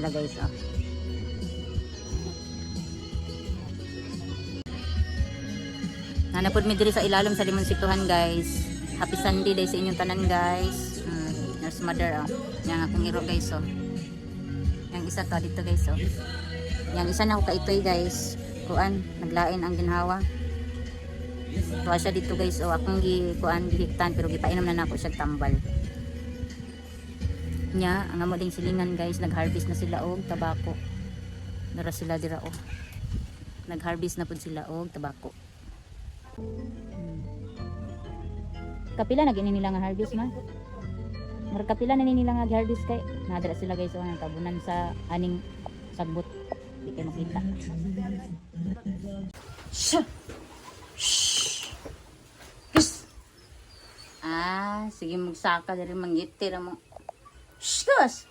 sila guys. Oh. Nanapod mi diri sa ilalim sa Limonsituhan guys. Happy Sunday day sa inyong tanan guys. Nurse mother oh. Yang akong hero guys oh. Yang isa to dito guys oh. Yang isa na ako kaitoy guys. Kuan naglain ang ginhawa. Tuwa siya dito guys oh. Akong kuan gihiktan pero gipainom na nako siya tambal. Nya ang amo ding silingan guys, nag-harvest na sila og tabako. Dara sila dira oh. Nag-harvest na pud sila og tabako. Kapila na gini nila nga harvest man. Kapila na nila nga harvest kay nadara sila guys oh, tabunan sa aning sagbot. Di kay makita. Sige magsaka diri mangitir mo. Shh.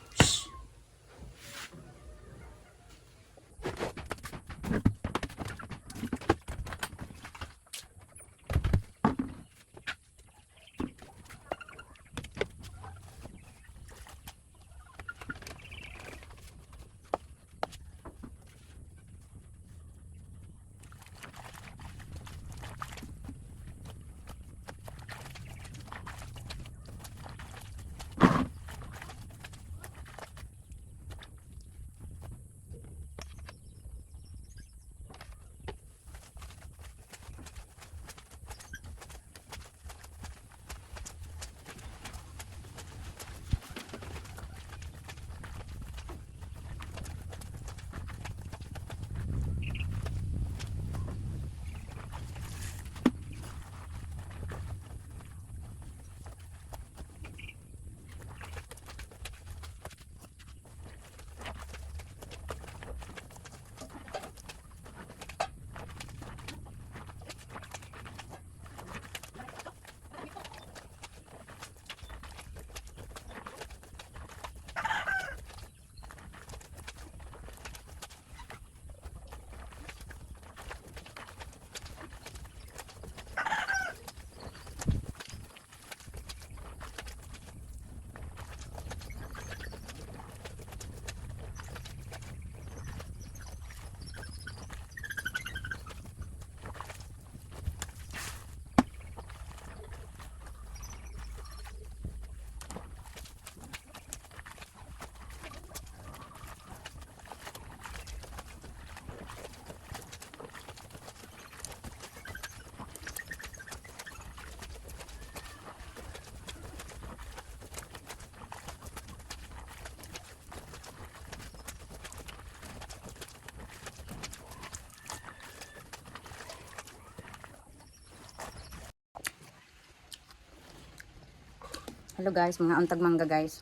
Hello guys, mga untag mangga guys.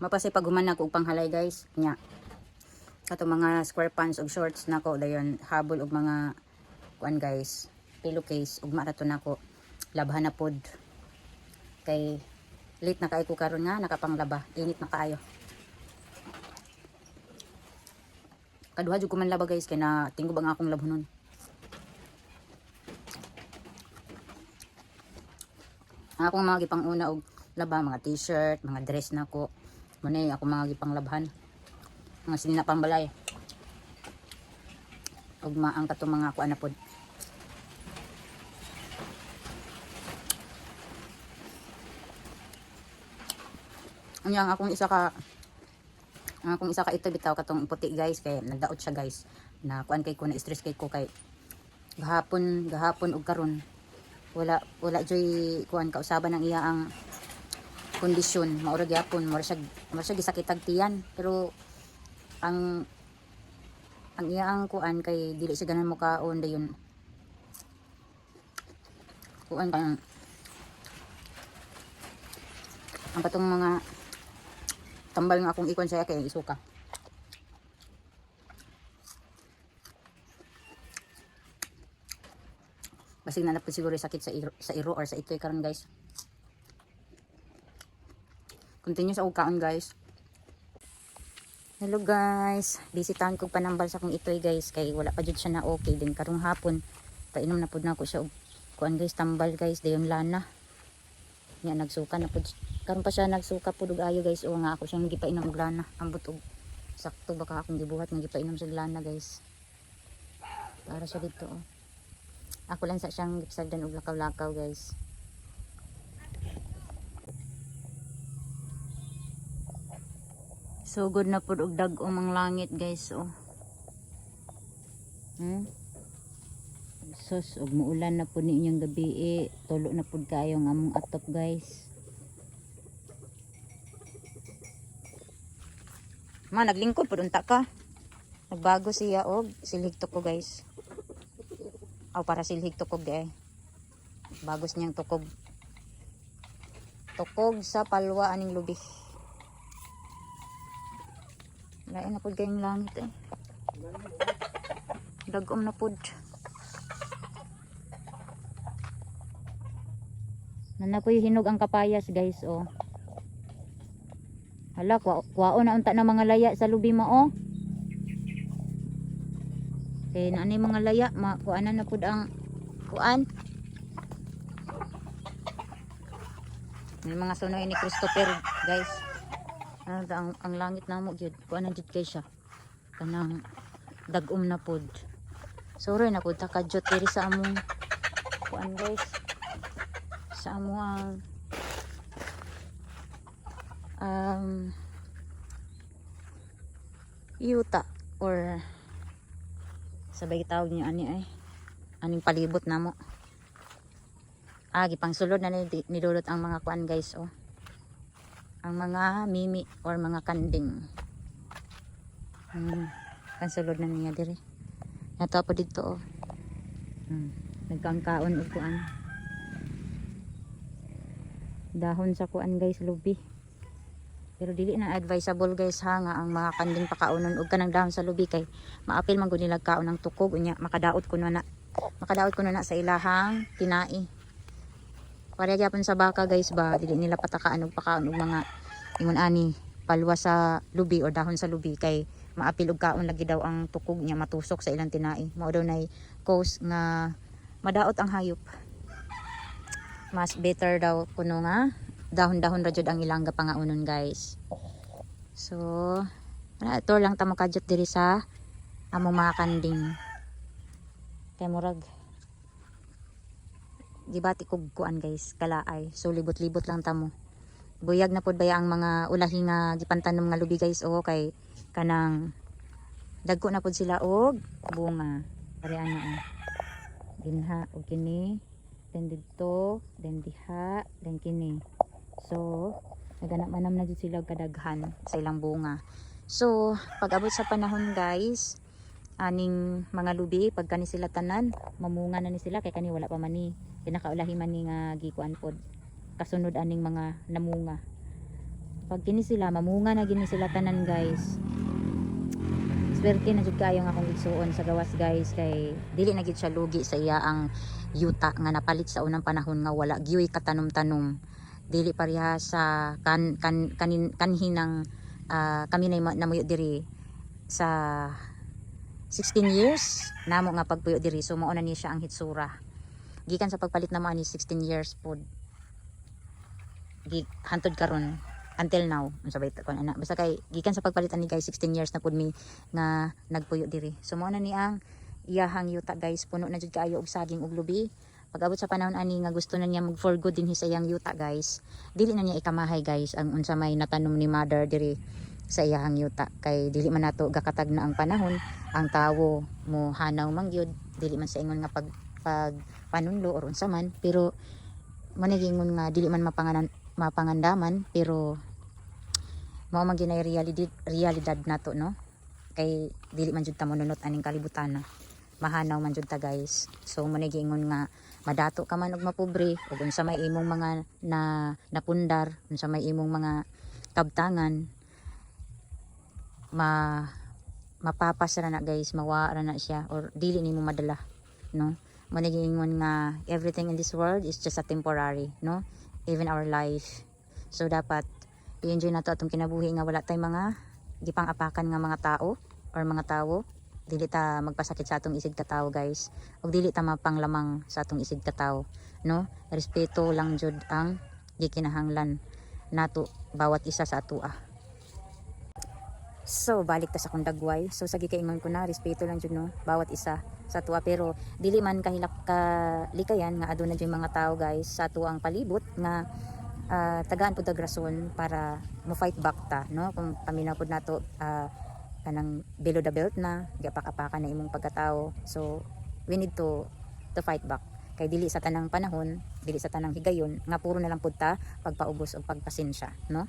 Mapasay pag human ako upang halay guys. Nya. Kato mga square pants og shorts nako dayon habol og mga kuan guys. Pillowcase ug maraton nako. Labhan na pod. Kay late na kay ko karon nga nakapanglaba. Init na kaayo. Kaduha jud ko man laba guys kay na tingog ang akong labhonon. Ako mga gipang una og laba, mga t-shirt, mga dress nako. Muna ako mga gipang labhan. Mga sinina pang balay. Og maang kato mga kuan na pod. Ang akong isa ka ito bitaw katong puti guys kay nagdaot siya guys. Na kuan kay ko na stress kay ko kay gahapon og karon wala joy kuan kausaban ng iya ang kondisyon maura gyapon mura siya gisakitag tiyan pero ang iya ang kuan kay dili siya ganan mo kaon dayon kuan ang patong mga tambal nga akong ikon siya kay isuka. Basig na napod siguro sakit sa iro or sa itoy karon guys. Continue sa ukaon guys. Hello guys. Bisitahan ko panambal sa kong itoy guys. Kay wala pa jud siya na okay. Din karong hapon. Painom na pod na ako siya. Kuan guys tambal guys. Dayon lana. Nga nagsuka na pod. Karon pa siya nagsuka pod og ayo guys. O nga ako siyang gipainom og lana. Ambot og sakto baka akong gibuhat nga gipainom sa lana guys. Para siya dito oh. Ako lang sa siyang gipsagdan og lakaw-lakaw guys. So good na pud og dag-ong ang langit guys oh. Sus og muulan na pud niinyong gabi tulo na pud kayo ang among atop guys. Naglingkod pud unta ka. Nagbago siya og silhig to ko guys. Aw para silhig tukog bagos niyang tukog sa palwa aning lubi. Lain na pud kayong langit dagom na pud nanapoy hinog ang kapayas guys oh. Hala kuwaon na unta na mga laya sa lubi mo oh. Kaya na mga laya, kuanan na pud ang kuan. May mga sunoy ni Christopher guys. Ang langit namo gyud, kuanan jud kay siya. Kanang dagom na pud. Sorry na pud takadjot diri sa among kuan guys. Sa among yuta or sabay tawag niyo ani aning palibot namo. Gipang sulod na nidulot ang mga kuan guys oh. Ang mga mimi or mga kanding. Kansulod na niya diri. Nato pa dito oh. Nagkangkaon og kuan. Dahon sa kuan guys lubi. Pero dili na advisable guys ha nga ang mga kanding pakaunon og kanang dahon sa lubi kay maapil man gud nila kaon ng tukog unya makadaot kuno na sa ilahang tinai. Para gyapon sa baka guys ba dili nila patakaan og pakaon og mga ingon ani palwa sa lubi o dahon sa lubi kay maapil og kaon lagi daw ang tukog niya matusok sa ilang tinai. Mao daw nay cause nga madaot ang hayop. Mas better daw kuno nga dahon-dahon ra jud ang ilang gapangaunon guys. So, ito lang ta makadjot diri sa among mga kanding. Kay murag gibati kog kuan guys, kalaay. So libot-libot lang ta mo. Buyag na pud baya ang mga ulahi nga gipantanom nga lubi guys oh kay kanang dagko na pud sila og bunga. Pare ana dinha og kini, then dito, then diha, then kini. So, naganamanam na dito sila kadaghan sa ilang bunga. So, pag abot sa panahon guys, aning mga lubi, pag kani sila tanan, mamunga na ni sila, kay kani wala pa man ni, pinakaulahi man ni nga gikuan pod. Kasunod aning mga namunga. Pag kini sila, mamunga na gini sila tanan guys. Swerte na jud kayo nga akong igsuon sa gawas guys, kay dili na gid siya lugi sa iya ang yuta nga napalit sa unang panahon nga wala giyoy katanom-tanom. Dili pareha sa kanhinang kami na namuyo diri sa 16 years namo nga pagpuyo diri. So mao na ni siya ang hitsura gikan sa pagpalit na mo ani 16 years pod hantod karon until now unsabay kon ana basta kay gikan sa pagpalit ani guys 16 years na pod mi nga nagpuyo diri. So mao na ni ang iyahang yuta guys, puno na jud kaayo og saging ug lubi. Pag abot sa panahon ani nga gusto na niya mag for good din sa iyang yuta guys, dili na niya ikamahay guys ang unsa may natanom ni mother diri sa iyang yuta, kay dili man nato gakatag na ang panahon ang tawo mo hanaw man gyud, dili man sa ingon nga pag panunlo or unsa man, pero manigingon nga dili man mapangandaman, pero mao man ginay realidad nato no, kay dili man jud ta monunot aning kalibutan na mahanaw man jud ta guys. So manigingon nga madato ka man og mapobre ug unsa may imong mga napundar, unsa may imong mga kabtangan mapapas ra na guys, mawara na siya or dili nimo madala no. Manigingon nga everything in this world is just a temporary no, even our life. So dapat i-enjoy nato atong kinabuhi nga wala tay mga gipang-apakan nga mga tao or mga tawo. Dili ta magpasakit sa atong isig katawo guys, ug dili ta mapanglamang sa atong isig katawo no. Respeto lang jud ang gikinahanglan nato bawat isa sa atoa. So balik ta sa kung dagway. So sa gikaingon ko na respeto lang jud no bawat isa sa tuwa, pero dili man kahilak ka likayan nga aduna jud mga tao guys sa tuwang palibot nga tagaan pud og rason para mo fight back ta no, kung paminaw pud nato kanang below the belt na giapak-apakan na imong pagkatao. So we need to fight back, kay dili sa tanang panahon, dili sa tanang higayon nga puro na lang pud ta pagpaubos o pagpasensya no.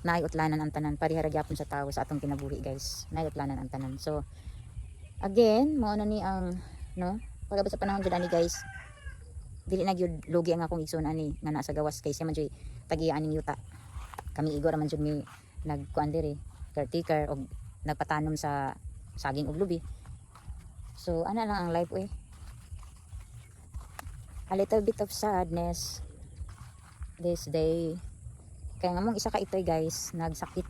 Naayutlanan ang tanan, parihara gyapon sa tao sa atong kinabuhi guys, naayutlanan ang tanan. So again mao na ni ang no pagabot sa panahon jud ani guys, dili na gyud lugi ang akong igsoon ani nga naa sa gawas kay siya man jud tag-iya aning yuta. Kami igor man jud mi nagkuan diri caretaker og nagpatanom sa saging ug lubi. So ana lang ang life eh. A little bit of sadness this day. Kaya nga mong isa ka itoy guys, nagsakit.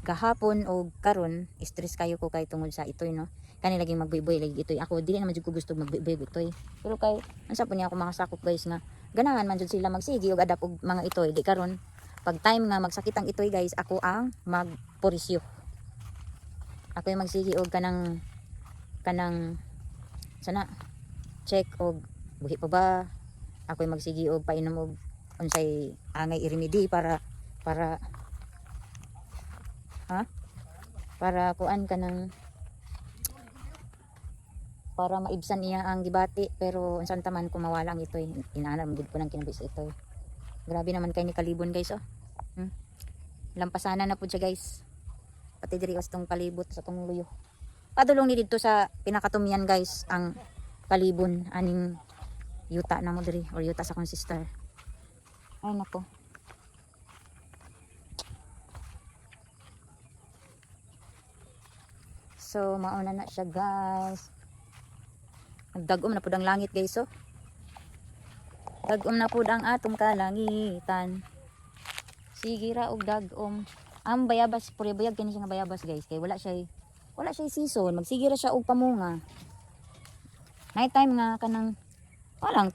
Gahapon o karon, stress kayo ko kay tungod sa itoy no. Kani laging magboy-boy lagi itoy. Ako dili naman jud ko gusto magboy-boy itoy. Pero kay unsa po niya ako makasakop guys nga ganahan man jud sila magsigi og adapt og mga itoy. Di karon pag time nga magsakit ang itoy guys, ako ang magpurisyo. Ako yung magsigi og kanang sana check og buhi pa ba. Ako yung magsigi og painom og unsay angay i-remedy para kuan kanang para maibsan niya ang gibati. Pero unsan taman kung mawala ang itoy, inaana mo gid ko nang kinabis itoy. Grabe naman kay ni kalibon guys oh. Lampasanan na pud siya guys. Pati diri tong palibot sa tong luyo. Padulong ni didto sa pinakatumyan guys ang kalibon aning yuta na mo diri or yuta sa kong sister. Ay nako. So mauna na siya guys. Nagdagom na pud ang langit guys oh. Dagom na pud ang atong kalangitan. Sige ra og dagom. Ang bayabas pure bayag kini siya nga bayabas guys kay wala siya season. Magsige ra siya og pamunga. Night time nga kanang walang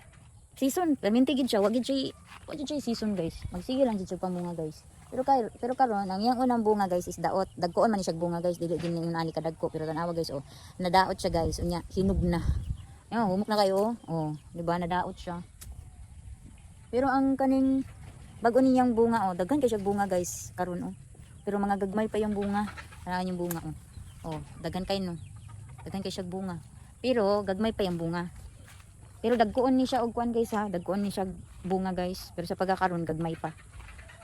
season, permintigid siya, wag siya season guys. Magsige lang jud siya pamunga guys. Pero karon ang iyang unang bunga guys is daot. Dagkoon man ni siya bunga guys, dili din ni ani kadagko pero tanawa guys oh. Nadaot siya guys, unya hinog na. Yo, humok na kayo oh. Di ba nadaot siya. Pero ang kaning bago niyang bunga oh, daghan kay siya bunga guys karon oh. Pero mga gagmay pa yung bunga. Tanawan yung bunga oh. Oh, daghan kay no. Daghan kay siya bunga. Pero gagmay pa yung bunga. Pero dagkoon ni siya og kuan guys ha, dagkoon ni siya bunga guys. Pero sa pagkakaron gagmay pa.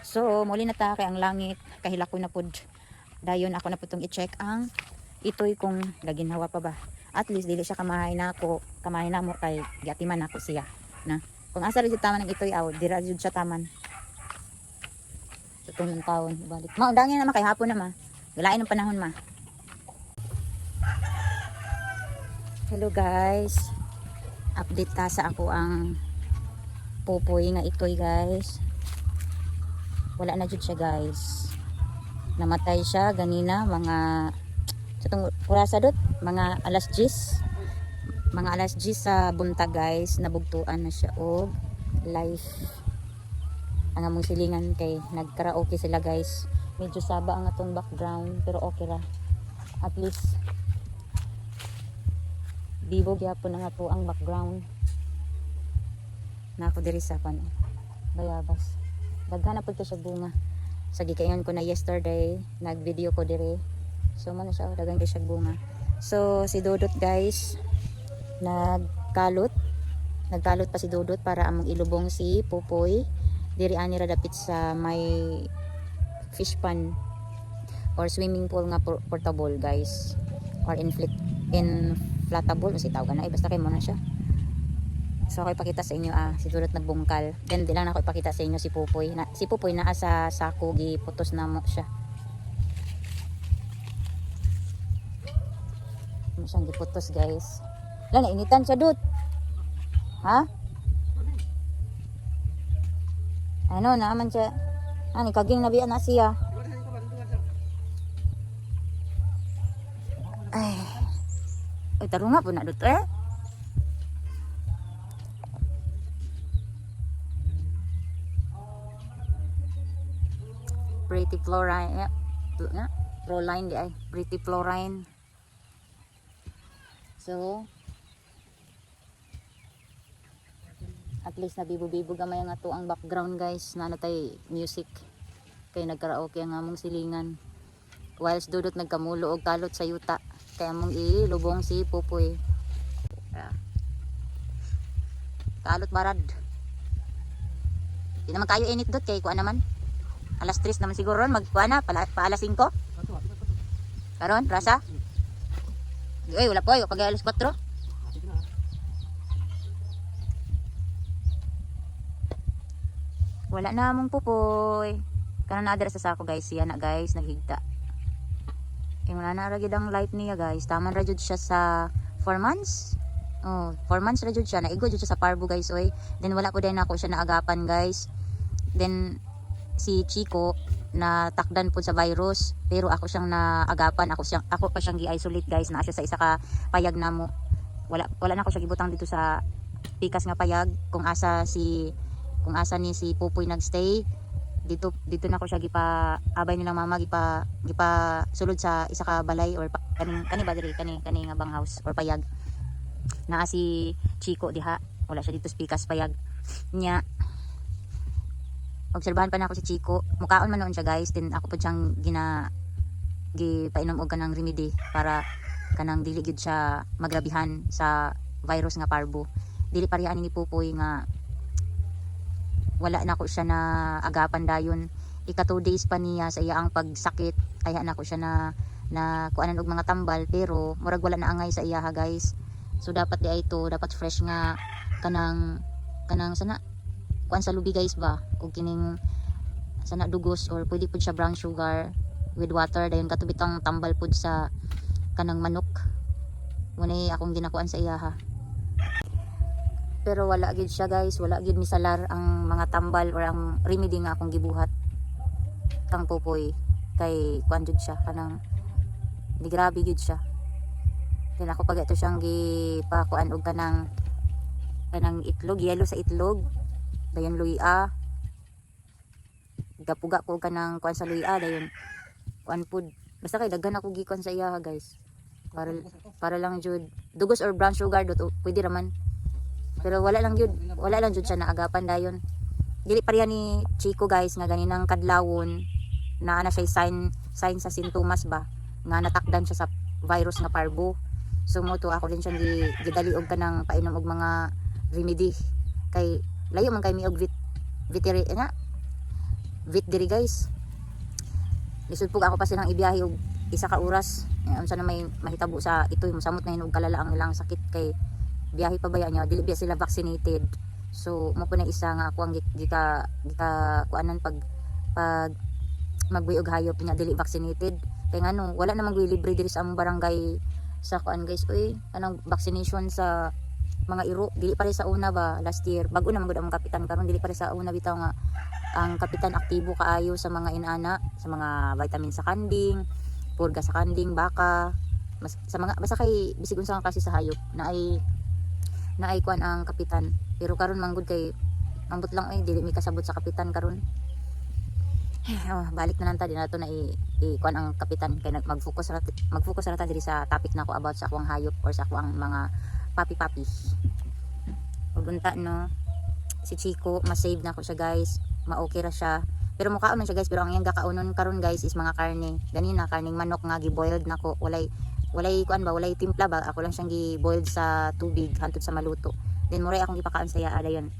So muli na ta kay ang langit kahilako na pud. Dayon ako na pud tong i-check ang itoy kung gaginhawa pa ba. At least dili siya kamahay na mo kay giatiman nako siya na. Kung asa ra jud taman ang itoy aw, dira jud siya taman. Sa tong taon balik. Mao dangin na kay hapon na ma. Galain ang panahon ma. Hello guys. Update ta sa ako ang pupoy nga itoy guys. Wala na jud siya guys. Namatay siya ganina mga sa tong orasa dot mga alas 10. Mga alas 10 sa buntag guys, nabugtuan na siya og life. Ang among silingan kay nagkaraoke sila guys. Medyo saba ang atong background pero okay ra. At least bibo gyapon nga po ang background. Na ako diri sa kan bayabas. Daghan na pud siya bunga. Sa gikayon ko na yesterday, nag-video ko diri. So man siya daghan kay siya bunga. So si Dodot guys, nagkalot pa si Dodot para among ilubong si Pupoy. Diri ani ra dapit sa may fish pond or swimming pool nga portable guys. Or inflatable si tawag na basta kay mo na siya. So ako ipakita sa inyo si Dodot nagbungkal. Then di lang ako ipakita sa inyo si Pupoy. Si Pupoy naa sa sako giputos na mo siya. Ano siyang giputos guys. Lala initan siya Dot. Ha? Ano naman siya. Ani kaging nabiyan na siya. Ay. Ay tarunga po na Dot eh. Pretty Flora yeah. Proline di ay, pretty Florine. So at least nabibo-bibo gamay nga to ang background guys, na natay music kay nagkaraoke ang among silingan. Whilst dudot nagkamulo og kalot sa yuta, kay among ilubong si Pupoy. Kalot barad. Di naman kayo init dot kay kuan naman. Alas 3 naman siguro ron magkuan na pa alas 5. Karon rasa? Ay wala po ay pag alas 4. Wala na mong Pupoy. Karon na sa sako guys, siya na guys naghigta. Yung wala na ragid ang light niya guys. Taman ra jud siya sa 4 months. Oh, 4 months ra jud siya. Naigo jud siya sa parbo guys oy. Then wala po din ako siya naagapan guys. Then si Chico na takdan po sa virus, pero ako siyang naagapan, ako pa siyang gi-isolate guys, na siya sa isa ka payag namo. Wala na ako siya gibutang dito sa pikas nga payag kung asa ni si Pupoy nagstay. Dito na ako siya abay nilang mama gipa sulod sa isa ka balay or kani ba diri kani nga bang house or payag. Naa si Chico diha, wala siya dito sa pikas payag nya. Obserbahan pa na ako si Chico, mukaon man noon siya guys, then ako po siyang gipainom og kanang remedy para kanang dili gid siya magrabihan sa virus nga parbo. Dili parehas ni Pupoy nga wala na ko siya na agapan dayon. Ika 2 days pa niya sa iya ang pagsakit, kaya na ko siya na kuanan og mga tambal, pero murag wala na angay sa iya ha guys. So dapat di ay ito, dapat fresh nga kanang sana kuan sa lubi guys ba, o kining sana dugos or pwede pud siya brown sugar with water dayon katubit ang tambal pud sa kanang manok. Muna akong ginakuan sa iya ha. Pero wala gid siya guys, wala gid misalar ang mga tambal or ang remedy nga akong gibuhat kang Pupoy, kay kuan jud siya kanang di grabe gid siya. Then ako pag ito siyang gipakuan og kanang itlog, yelo sa itlog, dayon luya, gapuga ko kanang kuan sa luya, dayon kuan pud, basta kay daghan ako gikuan sa iya guys, para lang jud dugos or brown sugar dot pwede raman. Pero wala lang jud siya naagapan dayon. Dili pareha ni Chico guys nga ganinang kadlawon na ana siya sign sa sintomas ba nga natakdan siya sa virus nga parbo. So mo to ako din siyang gidali og kanang painom og mga remedy kay layo man kay mi og vit diri guys. Lisod pug ako pa silang ibiyahe og isa ka oras. Unsa na may mahitabo sa itoy, mosamot na hinog kalala ang ilang sakit kay biyahe pa baya niya, dili biya sila vaccinated. So mo po na isa nga ako ang gika kuanan pag magbuy og hayop niya dili vaccinated. Kay ngano wala namang libre diri sa among barangay sa kuan guys oy, anong vaccination sa mga iro, dili pa rin sa una ba last year. Bago na magud ang kapitan karon, dili pa rin sa una bitaw nga ang kapitan aktibo kaayo sa mga inana, sa mga vitamin sa kanding, purga sa kanding, baka sa mga basta kay bisig unsa nga klase sa hayop na ay kuan ang kapitan. Pero karon manggod kay ambot lang ay dili mi kasabot sa kapitan karon. Balik na lang ta din nato na kuan ang kapitan kay magfocus ra ta diri sa topic nako about sa akong hayop or sa akong mga papi. Ug unta no, si Chico ma-save na ko siya guys, ma-okay ra siya. Pero mukhaon man siya guys, pero ang iyang gakaunon karon guys is mga karne. Ganina karning manok nga gi-boiled nako, walay kuan ba, walay timpla ba, ako lang siyang gi-boiled sa tubig hantod sa maluto. Then muray akong ipakaon sa iya dayon.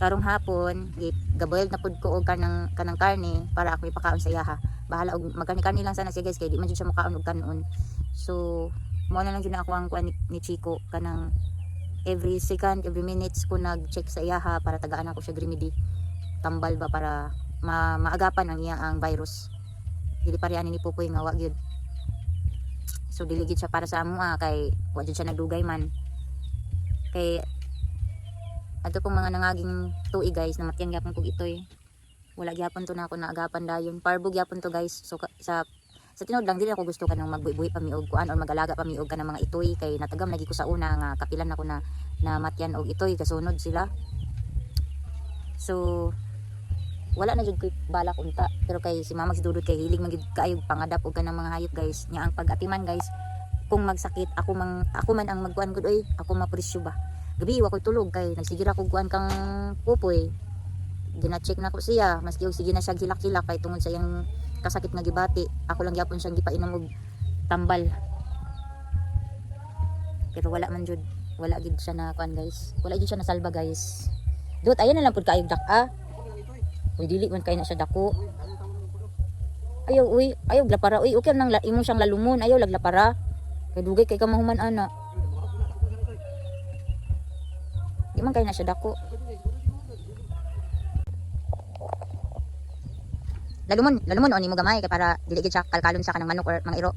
Karong hapon ga-boiled na pud ko og kanang karne para ako ipakaon sa iya ha. Bahala og magkani-kani lang sana siya guys kay di man jud siya makaon og kanon. So mo na lang jud ako ang kuan ni Chico kanang every second, every minutes ko nag-check sa iya ha para tagaan ako siya remedy. Tambal ba para maagapan ang iya ang virus. Dili pa riyan ni Pupoy nga wa gyud. So dili gid siya para sa amo kay wa jud siya nagdugay man. Kay ato pong mga nangaging tuig guys, namatyan gyapon kog itoy. Wala gyapon to na ako naagapan dayon. Parbo gyapon to guys. So sa tinod lang dili ako gusto kanang magbuhi pa mi og kuan or magalaga pa mi og kanang mga itoy kay natagam lagi ko sa una nga kapilan ako na matyan og itoy kasunod sila. So wala na jud koy balak unta. Pero kay si Mama Dudut kay hilig magid kaayo pangadap og kanang mga hayop guys. Nya ang pag-atiman guys, kung magsakit ako man ang magkuan gud oy, ako mapresyo ba. Gabi wa ko tulog kay nagsigira ko kuan kang pupoy. Gina-check na ko siya, maski og sige na siya hilak-hilak kay tungod sa iyang kasakit nga gibati. Ako lang gyapon siyang gipainom og tambal. Pero wala man jud, wala gid siya na kuan guys. Wala gid siya na salba guys. Dut ayan na lang pud kaayog dak-a. Uy dili man kay na siya dako. Ayaw uy, ayaw glapara uy, okay nang imo siyang lalumon, ayaw laglapara. Kay dugay kay kamahuman ana. Di man kay na siya dako. Lalumon oni mo gamay kay para dili gid siya kalkalon sa kanang manok or mga iro.